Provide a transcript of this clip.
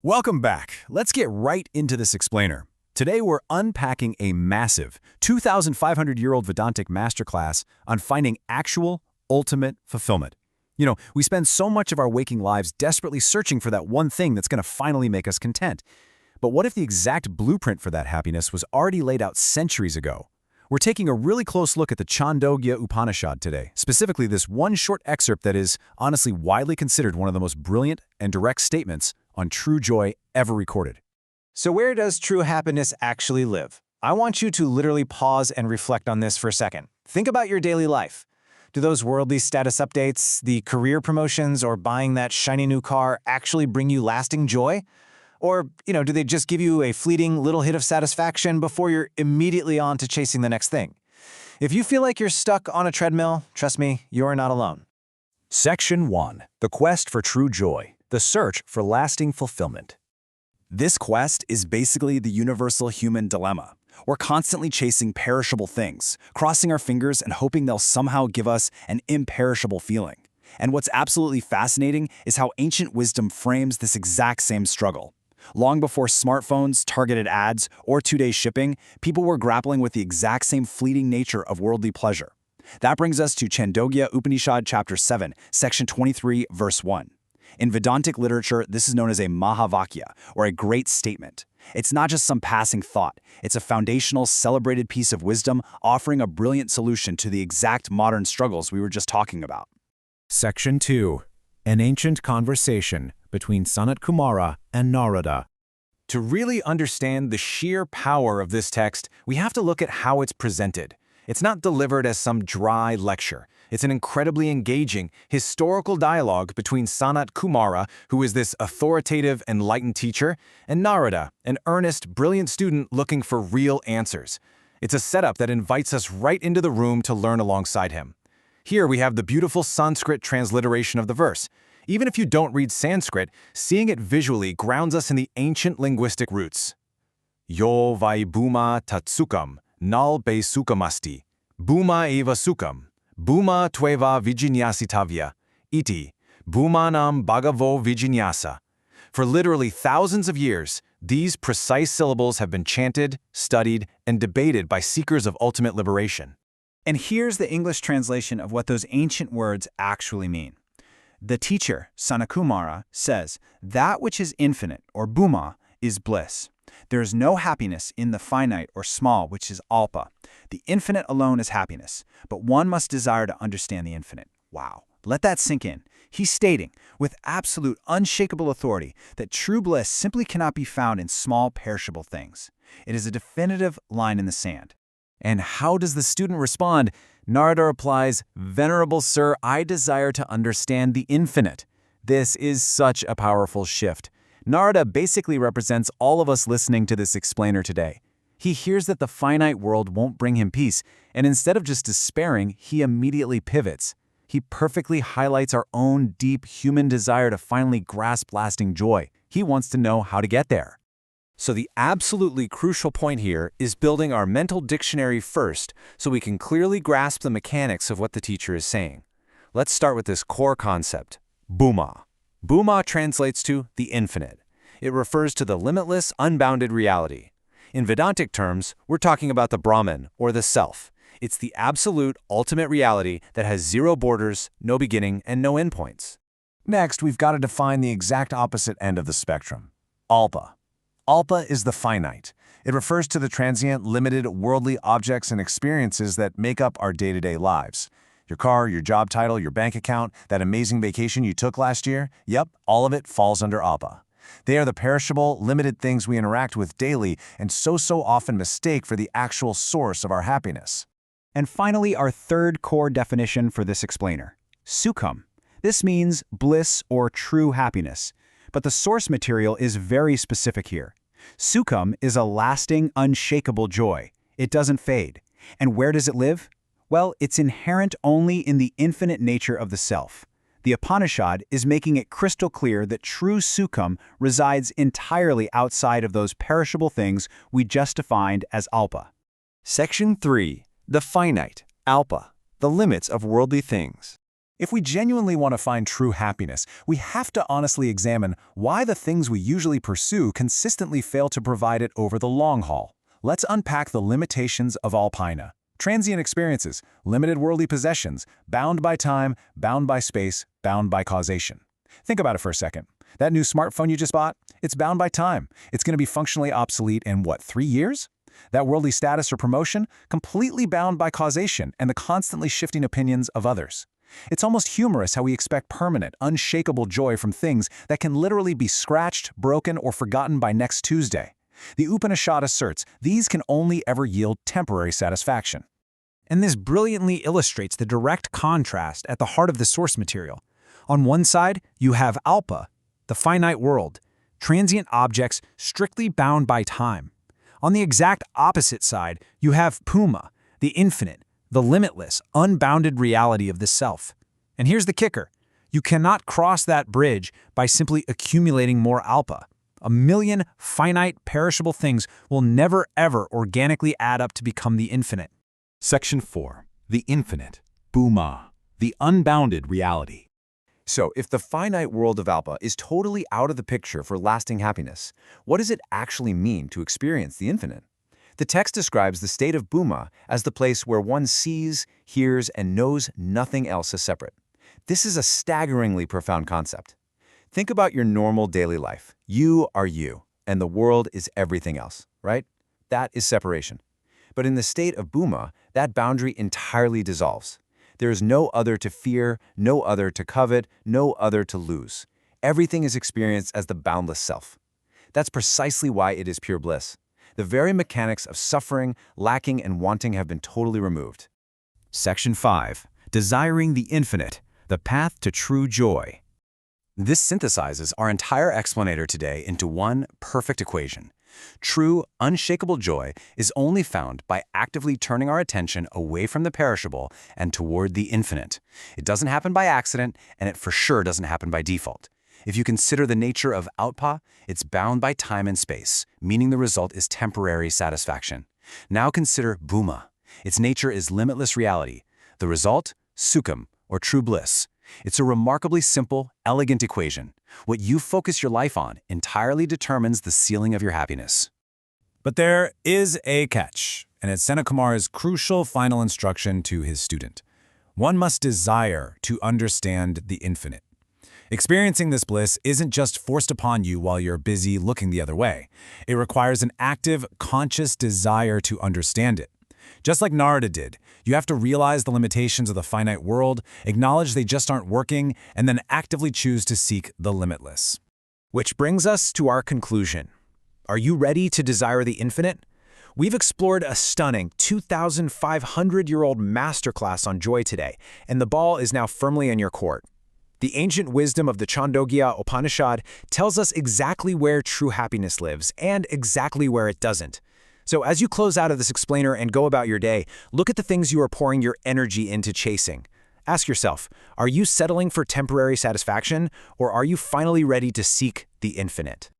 Welcome back. Let's get right into this explainer. Today we're unpacking a massive 2,500-year-old Vedantic masterclass on finding actual, ultimate fulfillment. We spend so much of our waking lives desperately searching for that one thing that's going to finally make us content. But what if the exact blueprint for that happiness was already laid out centuries ago? We're taking a really close look at the Chandogya Upanishad today, specifically this one short excerpt that is, honestly, widely considered one of the most brilliant and direct statements on true joy ever recorded. So where does true happiness actually live? I want you to literally pause and reflect on this for a second. Think about your daily life. Do those worldly status updates, the career promotions, or buying that shiny new car actually bring you lasting joy? Or, do they just give you a fleeting little hit of satisfaction before you're immediately on to chasing the next thing? If you feel like you're stuck on a treadmill, trust me, you're not alone. Section 1. The Quest for True Joy. The Search for Lasting Fulfillment. This quest is basically the universal human dilemma. We're constantly chasing perishable things, crossing our fingers and hoping they'll somehow give us an imperishable feeling. And what's absolutely fascinating is how ancient wisdom frames this exact same struggle. Long before smartphones, targeted ads, or two-day shipping, people were grappling with the exact same fleeting nature of worldly pleasure. That brings us to Chandogya Upanishad chapter 7, section 23, verse 1. In Vedantic literature, this is known as a Mahavakya, or a great statement. It's not just some passing thought. It's a foundational, celebrated piece of wisdom offering a brilliant solution to the exact modern struggles we were just talking about. Section 2. An ancient conversation between Sanat Kumara and Narada. To really understand the sheer power of this text, we have to look at how it's presented. It's not delivered as some dry lecture. It's an incredibly engaging, historical dialogue between Sanat Kumara, who is this authoritative, enlightened teacher, and Narada, an earnest, brilliant student looking for real answers. It's a setup that invites us right into the room to learn alongside him. Here we have the beautiful Sanskrit transliteration of the verse. Even if you don't read Sanskrit, seeing it visually grounds us in the ancient linguistic roots. Yo vai bhuma tatsukam, nal be sukamasti, bhuma eva sukam, bhuma tveva vijinyasitavya, iti, bhumanam bhagavo vijinyasa. For literally thousands of years, these precise syllables have been chanted, studied, and debated by seekers of ultimate liberation. And here's the English translation of what those ancient words actually mean. The teacher, Sanakumara, says, that which is infinite, or bhuma, is bliss. There is no happiness in the finite or small, which is alpa. The infinite alone is happiness, but one must desire to understand the infinite. Wow. Let that sink in. He's stating, with absolute, unshakable authority, that true bliss simply cannot be found in small, perishable things. It is a definitive line in the sand. And how does the student respond? Narada replies, "Venerable sir, I desire to understand the infinite." This is such a powerful shift. Narada basically represents all of us listening to this explainer today. He hears that the finite world won't bring him peace, and instead of just despairing, he immediately pivots. He perfectly highlights our own deep human desire to finally grasp lasting joy. He wants to know how to get there. So the absolutely crucial point here is building our mental dictionary first so we can clearly grasp the mechanics of what the teacher is saying. Let's start with this core concept, bhuma. Bhuma translates to the infinite. It refers to the limitless, unbounded reality. In Vedantic terms, we're talking about the Brahman, or the self. It's the absolute, ultimate reality that has zero borders, no beginning, and no endpoints. Next, we've got to define the exact opposite end of the spectrum, alpa. Alpa is the finite. It refers to the transient, limited, worldly objects and experiences that make up our day-to-day lives. Your car, your job title, your bank account, that amazing vacation you took last year, yep, all of it falls under alpa. They are the perishable, limited things we interact with daily and so often mistake for the actual source of our happiness. And finally, our third core definition for this explainer, sukham. This means bliss or true happiness. But the source material is very specific here. Sukham is a lasting, unshakable joy. It doesn't fade. And where does it live? Well, it's inherent only in the infinite nature of the self. The Upanishad is making it crystal clear that true sukham resides entirely outside of those perishable things we just defined as alpa. Section 3. The finite, alpa, the limits of worldly things. If we genuinely want to find true happiness, we have to honestly examine why the things we usually pursue consistently fail to provide it over the long haul. Let's unpack the limitations of alpina. Transient experiences, limited worldly possessions, bound by time, bound by space, bound by causation. Think about it for a second. That new smartphone you just bought, it's bound by time. It's going to be functionally obsolete in, 3 years? That worldly status or promotion, completely bound by causation and the constantly shifting opinions of others. It's almost humorous how we expect permanent, unshakable joy from things that can literally be scratched, broken, or forgotten by next Tuesday. The Upanishad asserts these can only ever yield temporary satisfaction. And this brilliantly illustrates the direct contrast at the heart of the source material. On one side, you have alpa, the finite world, transient objects strictly bound by time. On the exact opposite side, you have puma, the infinite, the limitless, unbounded reality of the self. And here's the kicker. You cannot cross that bridge by simply accumulating more alpa. 1,000,000 finite, perishable things will never ever organically add up to become the infinite. Section 4. The infinite, Bhuma, the unbounded reality. So, if the finite world of alpa is totally out of the picture for lasting happiness, what does it actually mean to experience the infinite? The text describes the state of Bhuma as the place where one sees, hears, and knows nothing else as separate. This is a staggeringly profound concept. Think about your normal daily life. You are you, and the world is everything else, right? That is separation. But in the state of Bhuma, that boundary entirely dissolves. There is no other to fear, no other to covet, no other to lose. Everything is experienced as the boundless self. That's precisely why it is pure bliss. The very mechanics of suffering, lacking, and wanting have been totally removed. Section 5. Desiring the infinite, the path to true joy. This synthesizes our entire explanator today into one perfect equation. True, unshakable joy is only found by actively turning our attention away from the perishable and toward the infinite. It doesn't happen by accident, and it for sure doesn't happen by default. If you consider the nature of alpa, it's bound by time and space, meaning the result is temporary satisfaction. Now consider bhuma. Its nature is limitless reality. The result? Sukham, or true bliss. It's a remarkably simple, elegant equation. What you focus your life on entirely determines the ceiling of your happiness. But there is a catch, and it's Senakumar's crucial final instruction to his student. One must desire to understand the infinite. Experiencing this bliss isn't just forced upon you while you're busy looking the other way. It requires an active, conscious desire to understand it. Just like Narada did, you have to realize the limitations of the finite world, acknowledge they just aren't working, and then actively choose to seek the limitless. Which brings us to our conclusion. Are you ready to desire the infinite? We've explored a stunning 2,500-year-old masterclass on joy today, and the ball is now firmly in your court. The ancient wisdom of the Chandogya Upanishad tells us exactly where true happiness lives and exactly where it doesn't. So as you close out of this explainer and go about your day, look at the things you are pouring your energy into chasing. Ask yourself, are you settling for temporary satisfaction, or are you finally ready to seek the infinite?